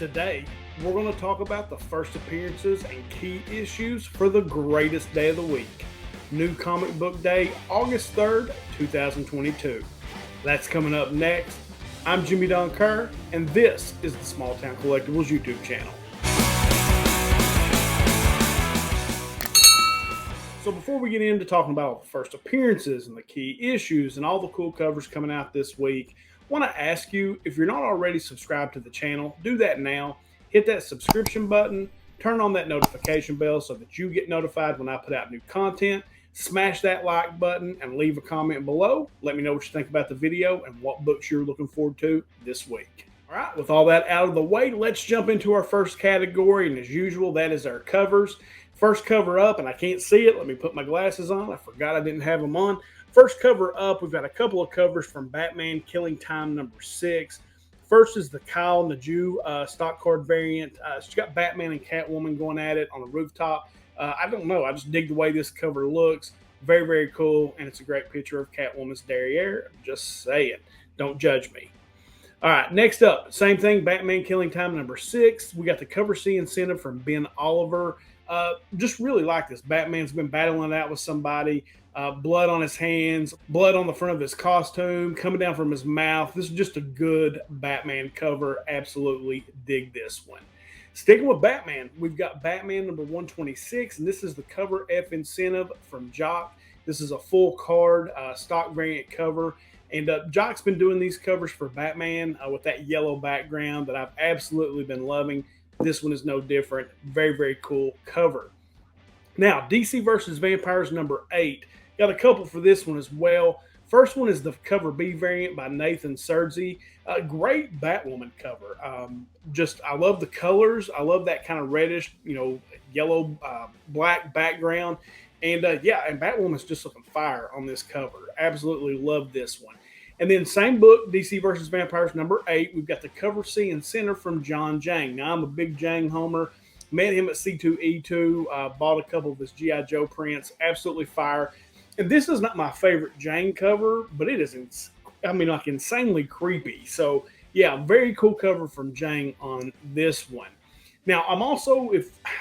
Today, we're going to talk about the first appearances and key issues for the greatest day of the week, New Comic Book Day, August 3rd, 2022. That's coming up next. I'm Jimmy Don Kerr, and this is the Small Town Collectibles YouTube channel. So before we get into talking about all the first appearances and the key issues and all the cool covers coming out this week, I want to ask you, if you're not already subscribed to the channel, do that now. Hit that subscription button, turn on that notification bell so that you get notified when I put out new content. Smash that like button and leave a comment below. Let me know what you think about the video and what books you're looking forward to this week. All right, with all that out of the way, let's jump into our first category. And as usual, that is our covers. First cover up, and I can't see it. Let me put my glasses on. I forgot I didn't have them on. First cover up, we've got a couple of covers from Batman Killing Time #6. First is the Kyle Najue stock card variant. She's got Batman and Catwoman going at it on a rooftop. I don't know. I just dig the way this cover looks. Very, very cool. And it's a great picture of Catwoman's derriere. Just saying. Don't judge me. All right, next up, same thing, Batman Killing Time #6. We got the cover C incentive from Ben Oliver. Just really like this. Batman's been battling it out with somebody. Blood on his hands, blood on the front of his costume, coming down from his mouth. This is just a good Batman cover. Absolutely dig this one. Sticking with Batman, we've got Batman #126, and this is the cover F incentive from Jock. This is a full card stock variant cover. And Jock's been doing these covers for Batman with that yellow background that I've absolutely been loving. This one is no different. Very, very cool cover. Now, DC versus Vampires #8. Got a couple for this one as well. First one is the cover B variant by Nathan Serzi. A great Batwoman cover. I love the colors. I love that kind of reddish, yellow, black background. And and Batwoman's just looking fire on this cover. Absolutely love this one. And then same book, DC versus Vampires #8. We've got the cover C and center from John Jang. Now, I'm a big Jang homer. Met him at C2E2. Bought a couple of his G.I. Joe prints. Absolutely fire. And this is not my favorite Jang cover, but it is, insanely creepy. So, yeah, very cool cover from Jang on this one. Now, I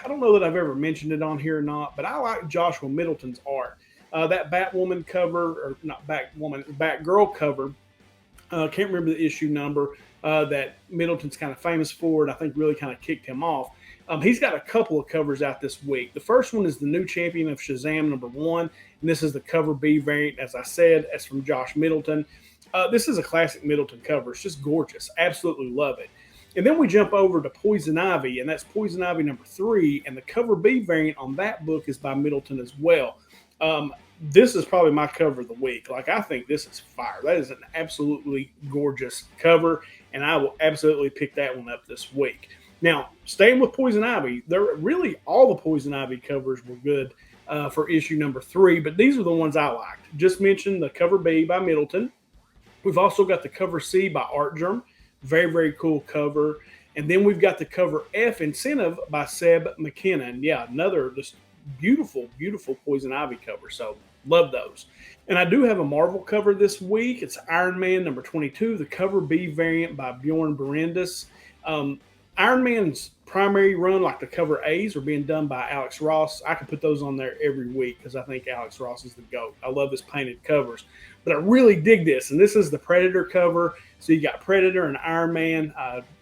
don't know that I've ever mentioned it on here or not, but I like Joshua Middleton's art. That Batwoman cover, or not Batwoman, Batgirl cover, can't remember the issue number that Middleton's kind of famous for, and I think really kind of kicked him off. He's got a couple of covers out this week. The first one is the new champion of Shazam #1, and this is the cover B variant, as I said, as from Josh Middleton. This is a classic Middleton cover. It's just gorgeous. Absolutely love it. And then we jump over to Poison Ivy, and that's Poison Ivy #3, and the cover B variant on that book is by Middleton as well. This is probably my cover of the week. I think this is fire. That is an absolutely gorgeous cover, and I will absolutely pick that one up this week. Now, staying with Poison Ivy, all the Poison Ivy covers were good for issue #3, but these are the ones I liked. Just mentioned the cover B by Middleton. We've also got the cover C by Artgerm. Very, very cool cover. And then we've got the cover F incentive by Seb McKinnon. Yeah, another just beautiful, beautiful Poison Ivy cover. So love those. And I do have a Marvel cover this week. It's Iron Man #22, the cover B variant by Bjorn Berendis. Iron Man's primary run, like the cover A's, are being done by Alex Ross. I can put those on there every week because I think Alex Ross is the GOAT. I love his painted covers. But I really dig this. And this is the Predator cover. So you got Predator and Iron Man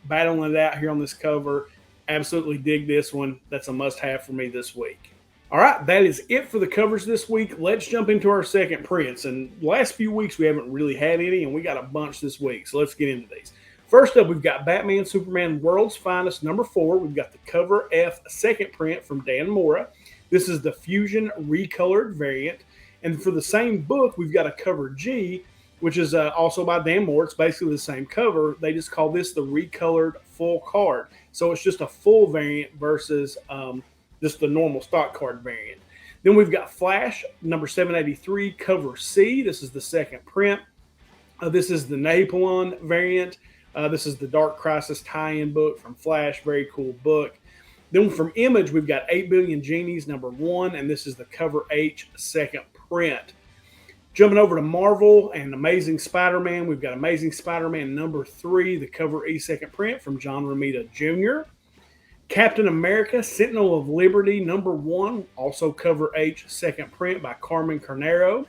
battling it out here on this cover. Absolutely dig this one. That's a must-have for me this week. All right, that is it for the covers this week. Let's jump into our second prints. And the last few weeks, we haven't really had any, and we got a bunch this week. So let's get into these. First up, we've got Batman Superman World's Finest #4. We've got the cover F second print from Dan Mora. This is the Fusion recolored variant. And for the same book, we've got a cover G, which is also by Dan Mora. It's basically the same cover. They just call this the recolored full card. So it's just a full variant versus just the normal stock card variant. Then we've got Flash #783, cover C. This is the second print. This is the Napalon variant. This is the Dark Crisis tie-in book from Flash. Very cool book. Then from Image, we've got 8 Billion Genies #1, and this is the cover H second print. Jumping over to Marvel and Amazing Spider-Man, we've got Amazing Spider-Man number 3, the cover E second print from John Romita Jr. Captain America, Sentinel of Liberty number 1, also cover H second print by Carmen Carnero.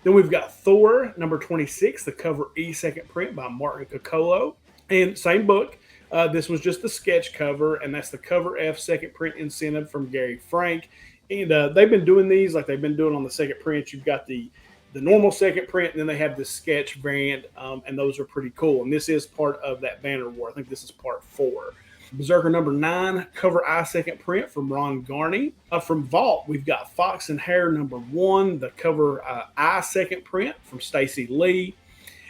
Then we've got Thor number 26, the cover E second print by Martin Coccolo. And same book. This was just the sketch cover, and that's the cover F second print incentive from Gary Frank. And they've been doing these like they've been doing on the second print. You've got the normal second print, and then they have the sketch variant, and those are pretty cool. And this is part of that banner war. I think this is part 4. Berserker number 9, cover I second print from Ron Garney. From Vault, we've got Fox and Hare number 1, the cover I second print from Stacy Lee.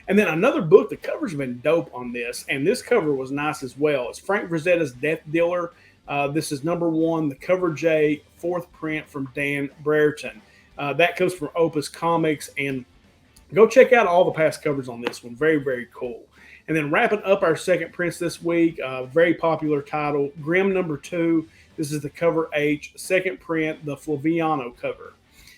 And then another book, the cover's been dope on this, and this cover was nice as well. It's Frank Frazetta's Death Dealer. This is number 1, the cover J, 4th print from Dan Brereton. That comes from Opus Comics, and go check out all the past covers on this one. Very, very cool. And then wrapping up our second prints this week, very popular title, Grimm number 2. This is the cover H, second print, the Flaviano cover.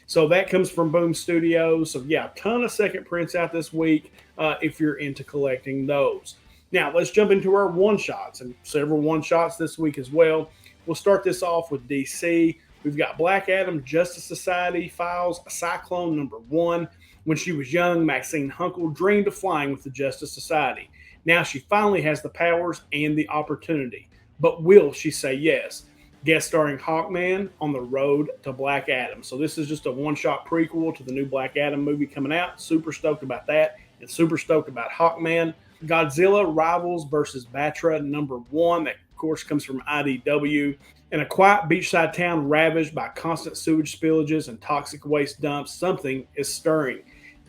So that comes from Boom Studios. So yeah, a ton of second prints out this week if you're into collecting those. Now let's jump into our one-shots, and several one-shots this week as well. We'll start this off with DC. We've got Black Adam, Justice Society Files, Cyclone number 1. When she was young, Maxine Hunkel dreamed of flying with the Justice Society. Now she finally has the powers and the opportunity. But will she say yes? Guest starring Hawkman on the road to Black Adam. So this is just a one-shot prequel to the new Black Adam movie coming out. Super stoked about that, and super stoked about Hawkman. Godzilla Rivals versus Batra number 1. That, of course, comes from IDW. In a quiet beachside town ravaged by constant sewage spillages and toxic waste dumps, something is stirring.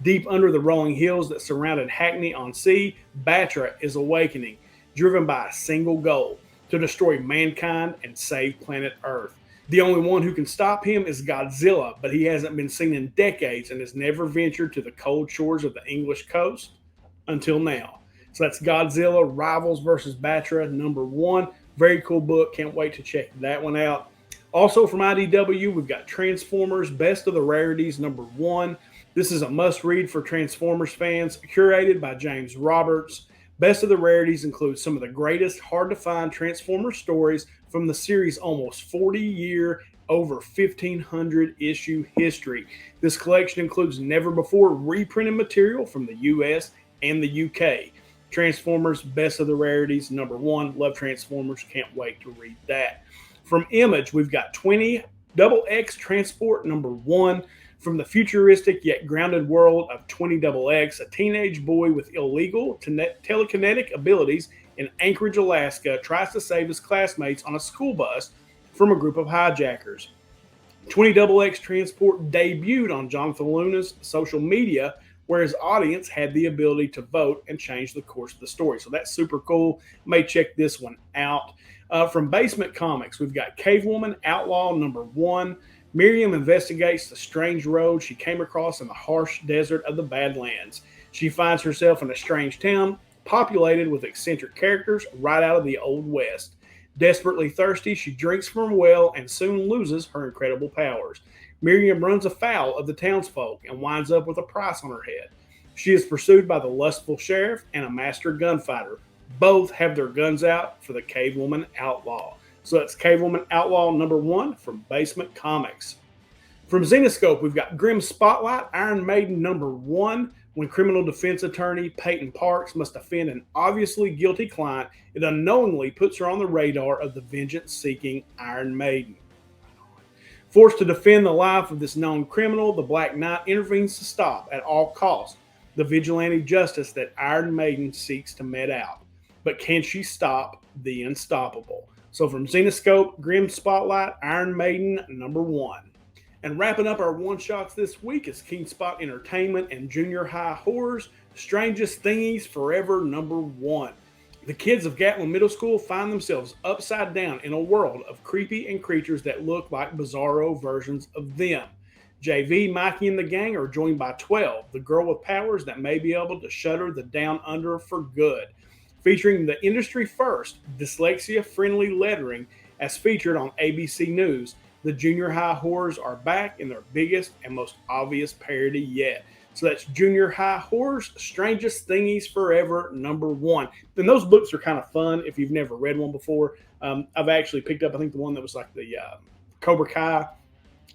Deep under the rolling hills that surrounded Hackney-on-Sea, Batra is awakening, driven by a single goal: to destroy mankind and save planet Earth. The only one who can stop him is Godzilla, but he hasn't been seen in decades and has never ventured to the cold shores of the English coast until now. So that's Godzilla Rivals versus Batra number 1. Very cool book. Can't wait to check that one out. Also from IDW, we've got Transformers Best of the Rarities number 1. This is a must-read for Transformers fans, curated by James Roberts. Best of the Rarities includes some of the greatest hard-to-find Transformers stories from the series' almost 40-year, over 1,500 issue history. This collection includes never-before reprinted material from the U.S. and the U.K. Transformers Best of the Rarities number 1. Love Transformers. Can't wait to read that. From Image, we've got 20XX Transport number 1. From the futuristic yet grounded world of 20XX, a teenage boy with illegal telekinetic abilities in Anchorage, Alaska, tries to save his classmates on a school bus from a group of hijackers. 20XX Transport debuted on Jonathan Luna's social media, where his audience had the ability to vote and change the course of the story. So that's super cool. May check this one out. From Basement Comics, we've got Cavewoman Outlaw number 1. Miriam investigates the strange road she came across in the harsh desert of the Badlands. She finds herself in a strange town populated with eccentric characters right out of the Old West. Desperately thirsty, she drinks from a well and soon loses her incredible powers. Miriam runs afoul of the townsfolk and winds up with a price on her head. She is pursued by the lustful sheriff and a master gunfighter. Both have their guns out for the Cavewoman Outlaw. So that's Cavewoman Outlaw number 1 from Basement Comics. From Zenoscope, we've got Grim Spotlight, Iron Maiden number 1. When criminal defense attorney Peyton Parks must defend an obviously guilty client, it unknowingly puts her on the radar of the vengeance-seeking Iron Maiden. Forced to defend the life of this known criminal, the Black Knight intervenes to stop, at all costs, the vigilante justice that Iron Maiden seeks to mete out. But can she stop the unstoppable? So from Zenoscope, Grim Spotlight, Iron Maiden number 1. And wrapping up our one-shots this week is Keen Spot Entertainment and Junior High Horrors, Strangest Thingies Forever number 1. The kids of Gatlin Middle School find themselves upside down in a world of creepy and creatures that look like bizarro versions of them. JV, Mikey, and the gang are joined by 12, the girl with powers that may be able to shutter the down under for good. Featuring the industry first dyslexia-friendly lettering as featured on ABC News, the Junior High Horrors are back in their biggest and most obvious parody yet. So that's Junior High Horrors, Strangest Thingies Forever, #1. And those books are kind of fun if you've never read one before. I've actually picked up, I think, the one that was like the Cobra Kai.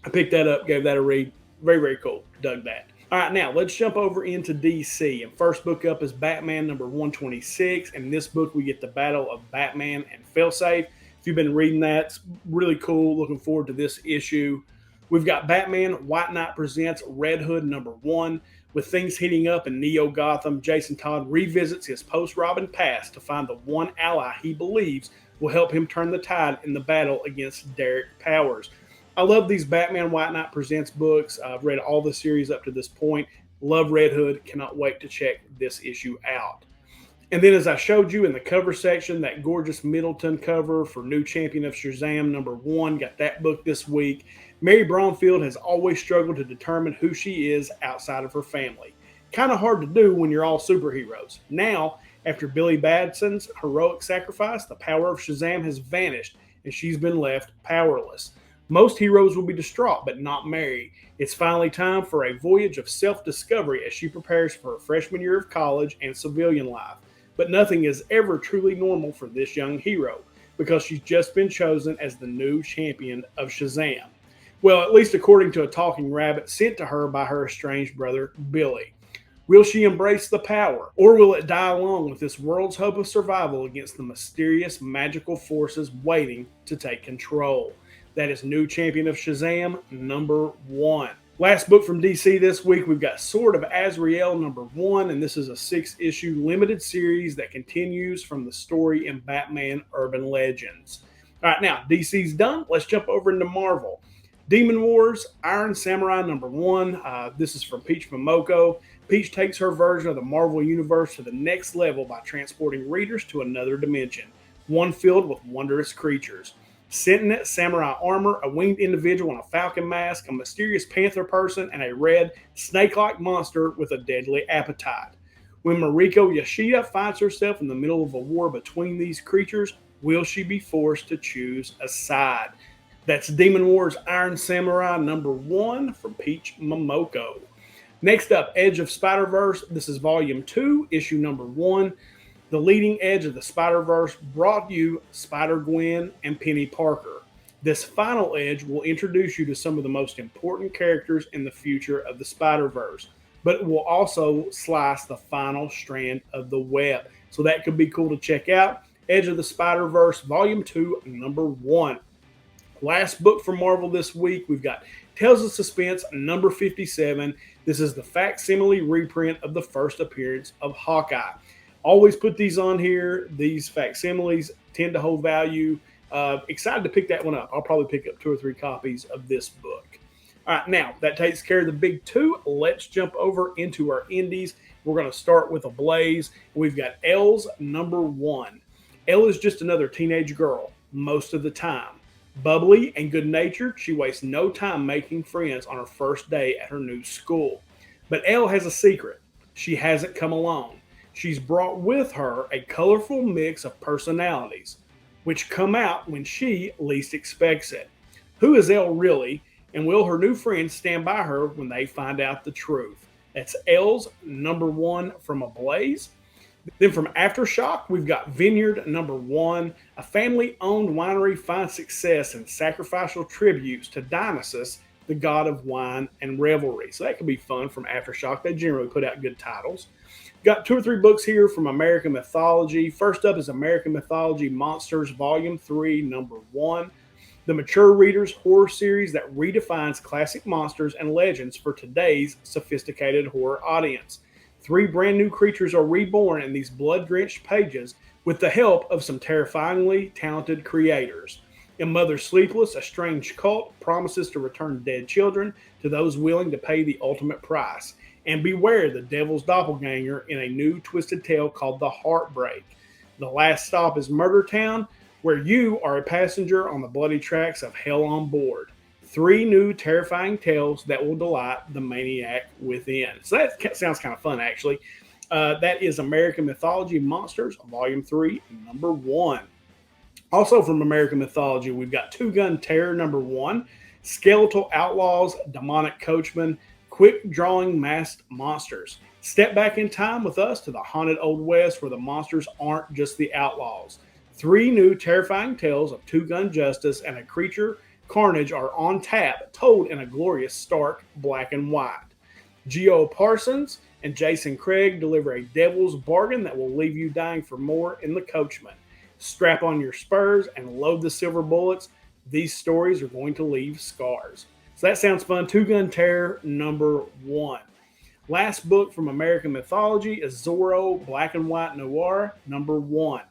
I picked that up, gave that a read. Very, very cool. Dug that. All right, now let's jump over into DC. And first book up is Batman #126. And in this book, we get the battle of Batman and Failsafe. If you've been reading that, it's really cool. Looking forward to this issue. We've got Batman White Knight Presents Red Hood #1. With things heating up in Neo Gotham, Jason Todd revisits his post-Robin past to find the one ally he believes will help him turn the tide in the battle against Derek Powers. I love these Batman White Knight Presents books. I've read all the series up to this point. Love Red Hood. Cannot wait to check this issue out. And then, as I showed you in the cover section, that gorgeous Middleton cover for New Champion of Shazam #1. Got that book this week. Mary Bromfield has always struggled to determine who she is outside of her family. Kind of hard to do when you're all superheroes. Now, after Billy Batson's heroic sacrifice, the power of Shazam has vanished and she's been left powerless. Most heroes will be distraught, but not Mary. It's finally time for a voyage of self-discovery as she prepares for her freshman year of college and civilian life. But nothing is ever truly normal for this young hero because she's just been chosen as the new champion of Shazam. Well, at least according to a talking rabbit sent to her by her estranged brother, Billy. Will she embrace the power, or will it die along with this world's hope of survival against the mysterious magical forces waiting to take control? That is New Champion of Shazam #1. Last book from DC this week, we've got Sword of Azrael #1, and this is a 6-issue limited series that continues from the story in Batman Urban Legends. All right, now DC's done. Let's jump over into Marvel. Demon Wars, Iron Samurai #1. This is from Peach Momoko. Peach takes her version of the Marvel Universe to the next level by transporting readers to another dimension, one filled with wondrous creatures. Sentient samurai armor, a winged individual in a falcon mask, a mysterious panther person, and a red, snake-like monster with a deadly appetite. When Mariko Yoshida finds herself in the middle of a war between these creatures, will she be forced to choose a side? That's Demon Wars Iron Samurai #1 from Peach Momoko. Next up, Edge of Spider-Verse. This is Volume 2, Issue #1. The leading edge of the Spider-Verse brought you Spider-Gwen and Penny Parker. This final edge will introduce you to some of the most important characters in the future of the Spider-Verse, but it will also slice the final strand of the web. So that could be cool to check out. Edge of the Spider-Verse, Volume 2, #1. Last book from Marvel this week, we've got Tales of Suspense #57. This is the facsimile reprint of the first appearance of Hawkeye. Always put these on here. These facsimiles tend to hold value. Excited to pick that one up. I'll probably pick up 2 or 3 copies of this book. All right, now that takes care of the big 2. Let's jump over into our indies. We're going to start with a blaze. We've got Elle's #1. Elle is just another teenage girl most of the time. Bubbly and good-natured, she wastes no time making friends on her first day at her new school. But Elle has a secret. She hasn't come alone. She's brought with her a colorful mix of personalities, which come out when she least expects it. Who is Elle really, and will her new friends stand by her when they find out the truth? That's Elle's #1 from Ablaze. Then from Aftershock, we've got Vineyard #1. A family-owned winery finds success in sacrificial tributes to Dionysus, the god of wine and revelry. So that could be fun from Aftershock. They generally put out good titles. Got 2 or 3 books here from American Mythology. First up is American Mythology Monsters, Volume 3, #1. The mature reader's horror series that redefines classic monsters and legends for today's sophisticated horror audience. 3 brand new creatures are reborn in these blood-drenched pages with the help of some terrifyingly talented creators. In Mother Sleepless, a strange cult promises to return dead children to those willing to pay the ultimate price. And beware the devil's doppelganger in a new twisted tale called The Heartbreak. The last stop is Murder Town, where you are a passenger on the bloody tracks of hell on board. 3 new terrifying tales that will delight the maniac within. So that sounds kind of fun, actually. That is American Mythology Monsters, Volume 3, #1. Also from American Mythology, we've got Two Gun Terror #1, Skeletal Outlaws, Demonic Coachman, quick drawing masked monsters. Step back in time with us to the haunted Old West where the monsters aren't just the outlaws. Three new terrifying tales of two-gun justice and a creature carnage are on tap, told in a glorious stark black and white. Geo Parsons and Jason Craig deliver a devil's bargain that will leave you dying for more in the coachman. Strap on your spurs and load the silver bullets. These stories are going to leave scars. So that sounds fun. Two Gun Terror #1. Last book from American mythology is Zorro Black and White Noir #1.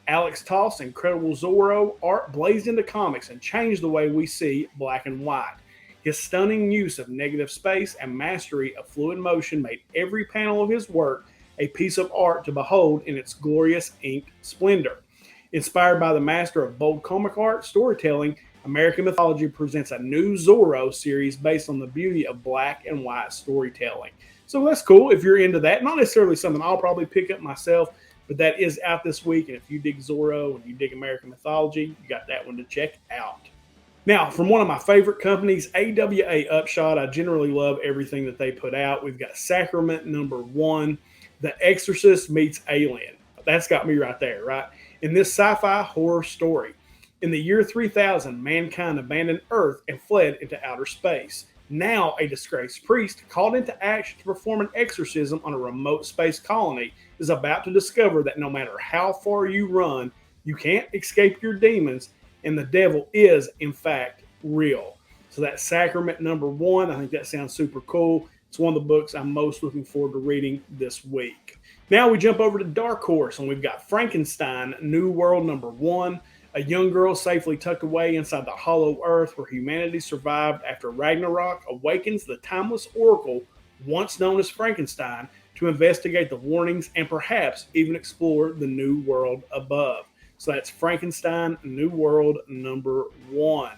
Alex Toth's incredible Zorro art blazed into comics and changed the way we see black and white. His stunning use of negative space and mastery of fluid motion made every panel of his work a piece of art to behold in its glorious inked splendor. Inspired by the master of bold comic art storytelling, American Mythology presents a new Zorro series based on the beauty of black and white storytelling. So that's cool if you're into that. Not necessarily something I'll probably pick up myself, but that is out this week. And if you dig Zorro and you dig American Mythology, you got that one to check out. Now, from one of my favorite companies, AWA Upshot, I generally love everything that they put out. We've got Sacrament #1, The Exorcist meets Alien. That's got me right there, right? In this sci-fi horror story, in the year 3000, mankind abandoned Earth and fled into outer space. Now, a disgraced priest called into action to perform an exorcism on a remote space colony is about to discover that no matter how far you run, you can't escape your demons, and the devil is, in fact, real. So that's Sacrament #1. I think that sounds super cool. It's one of the books I'm most looking forward to reading this week. Now we jump over to Dark Horse, and we've got Frankenstein New World #1. A young girl safely tucked away inside the hollow earth where humanity survived after Ragnarok awakens the timeless oracle, once known as Frankenstein, to investigate the warnings and perhaps even explore the new world above. So that's Frankenstein New World #1.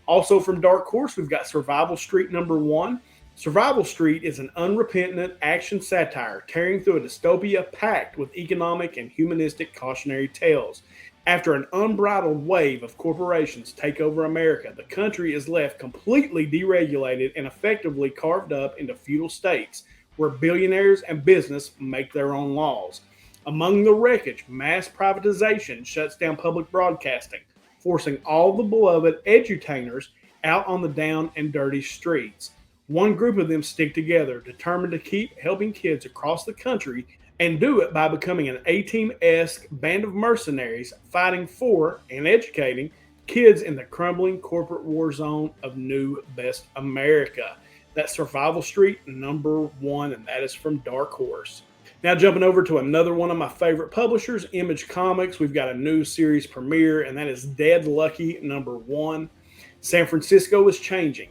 Also from Dark Horse, we've got Survival Street #1. Survival Street is an unrepentant action satire tearing through a dystopia packed with economic and humanistic cautionary tales. After an unbridled wave of corporations take over America, the country is left completely deregulated and effectively carved up into feudal states where billionaires and business make their own laws. Among the wreckage, mass privatization shuts down public broadcasting, forcing all the beloved edutainers out on the down and dirty streets. One group of them stick together, determined to keep helping kids across the country and do it by becoming an A-Team-esque band of mercenaries fighting for and educating kids in the crumbling corporate war zone of New Best America. That's Survival Street #1, and that is from Dark Horse. Now jumping over to another one of my favorite publishers, Image Comics, we've got a new series premiere, and that is Dead Lucky #1. San Francisco is changing.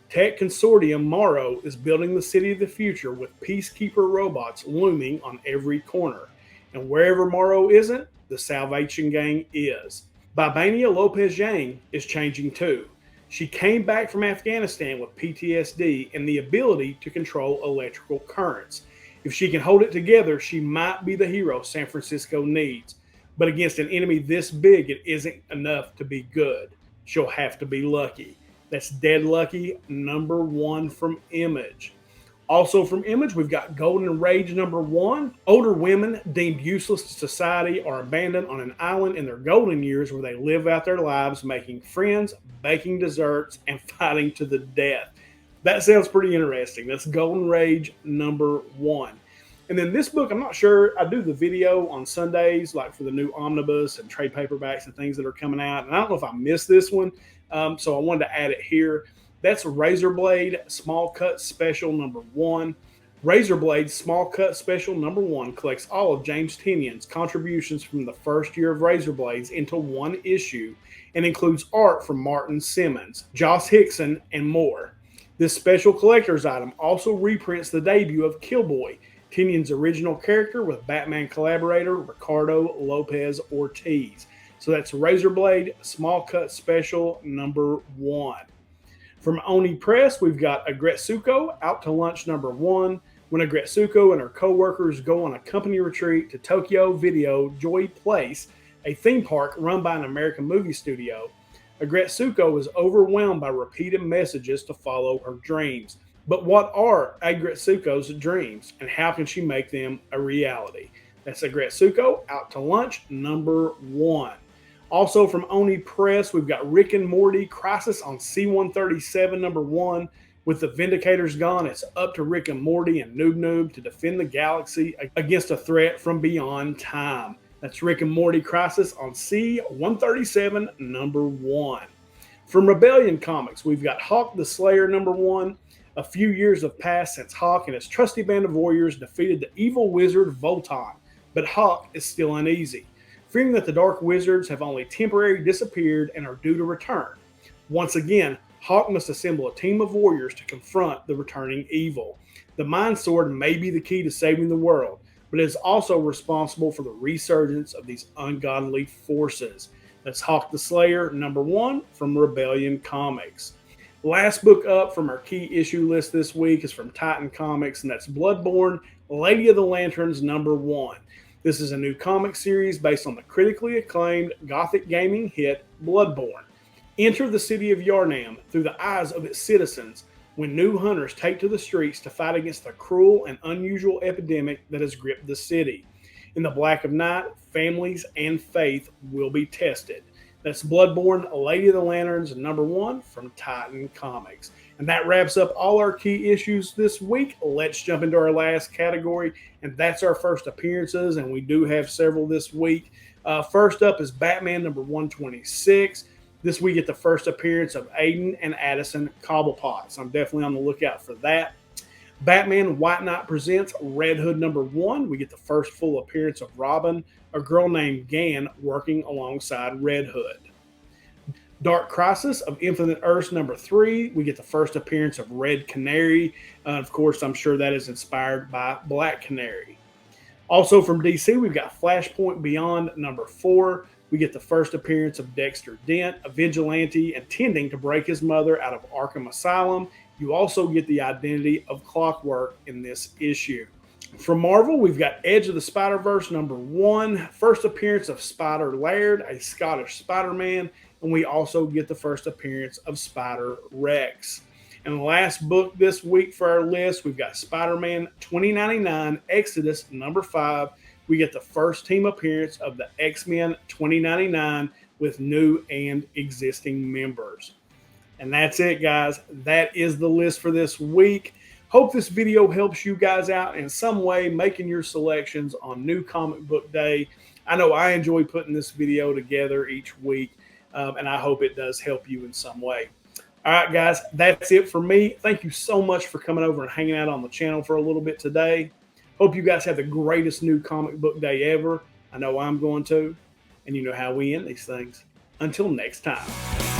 Tech consortium Morrow is building the city of the future with peacekeeper robots looming on every corner. And wherever Morrow isn't, the Salvation Gang is. Bibania Lopez Yang is changing too. She came back from Afghanistan with PTSD and the ability to control electrical currents. If she can hold it together, she might be the hero San Francisco needs. But against an enemy this big, it isn't enough to be good. She'll have to be lucky. That's Dead Lucky #1 from Image. Also from Image, we've got Golden Rage #1. Older women deemed useless to society are abandoned on an island in their golden years where they live out their lives making friends, baking desserts, and fighting to the death. That sounds pretty interesting. That's Golden Rage #1. And then this book, I'm not sure, I do the video on Sundays, like for the new omnibus and trade paperbacks and things that are coming out. And I don't know if I missed this one, so I wanted to add it here. That's Razorblade Small Cut Special #1. Razorblade Small Cut Special #1 collects all of James Tynion's contributions from the first year of Razorblades into one issue and includes art from Martin Simmons, Joss Hickson, and more. This special collector's item also reprints the debut of Killboy, Tynion's original character, with Batman collaborator Ricardo Lopez Ortiz. So that's Razorblade Small Cut Special #1. From Oni Press, we've got Agretsuko Out to Lunch #1. When Agretsuko and her co-workers go on a company retreat to Tokyo Video Joy Place, a theme park run by an American movie studio, Agretsuko is overwhelmed by repeated messages to follow her dreams. But what are Agretsuko's dreams and how can she make them a reality? That's Agretsuko Out to Lunch #1. Also from Oni Press, we've got Rick and Morty Crisis on C-137 #1. With the Vindicators gone, it's up to Rick and Morty and Noob Noob to defend the galaxy against a threat from beyond time. That's Rick and Morty Crisis on C-137 #1. From Rebellion Comics, we've got Hawk the Slayer #1. A few years have passed since Hawk and his trusty band of warriors defeated the evil wizard Volton, but Hawk is still uneasy, fearing that the Dark Wizards have only temporarily disappeared and are due to return. Once again, Hawk must assemble a team of warriors to confront the returning evil. The Mind Sword may be the key to saving the world, but it is also responsible for the resurgence of these ungodly forces. That's Hawk the Slayer #1 from Rebellion Comics. Last book up from our key issue list this week is from Titan Comics, and that's Bloodborne Lady of the Lanterns #1. This is a new comic series based on the critically acclaimed Gothic gaming hit Bloodborne. Enter the city of Yharnam through the eyes of its citizens when new hunters take to the streets to fight against the cruel and unusual epidemic that has gripped the city. In the black of night, families and faith will be tested. That's Bloodborne Lady of the Lanterns #1 from Titan Comics. And that wraps up all our key issues this week. Let's jump into our last category, and that's our first appearances, and we do have several this week. First up is Batman #126. This week get the first appearance of Aiden and Addison Cobblepot, so I'm definitely on the lookout for that. Batman White Knight presents Red Hood #1. We get the first full appearance of Robin, a girl named Gan, working alongside Red Hood. Dark Crisis of Infinite Earths #3. We get the first appearance of Red Canary. Of course, I'm sure that is inspired by Black Canary. Also from DC, we've got Flashpoint Beyond #4. We get the first appearance of Dexter Dent, a vigilante intending to break his mother out of Arkham Asylum. You also get the identity of Clockwork in this issue. From Marvel, we've got Edge of the Spider-Verse #1, first appearance of Spider Laird, a Scottish Spider-Man, and we also get the first appearance of Spider-Rex. And the last book this week for our list, we've got Spider-Man 2099 Exodus #5. We get the first team appearance of the X-Men 2099 with new and existing members. And that's it, guys. That is the list for this week. Hope this video helps you guys out in some way making your selections on New Comic Book Day. I know I enjoy putting this video together each week, and I hope it does help you in some way. All right, guys, that's it for me. Thank you so much for coming over and hanging out on the channel for a little bit today. Hope you guys have the greatest New Comic Book Day ever. I know I'm going to, and you know how we end these things. Until next time.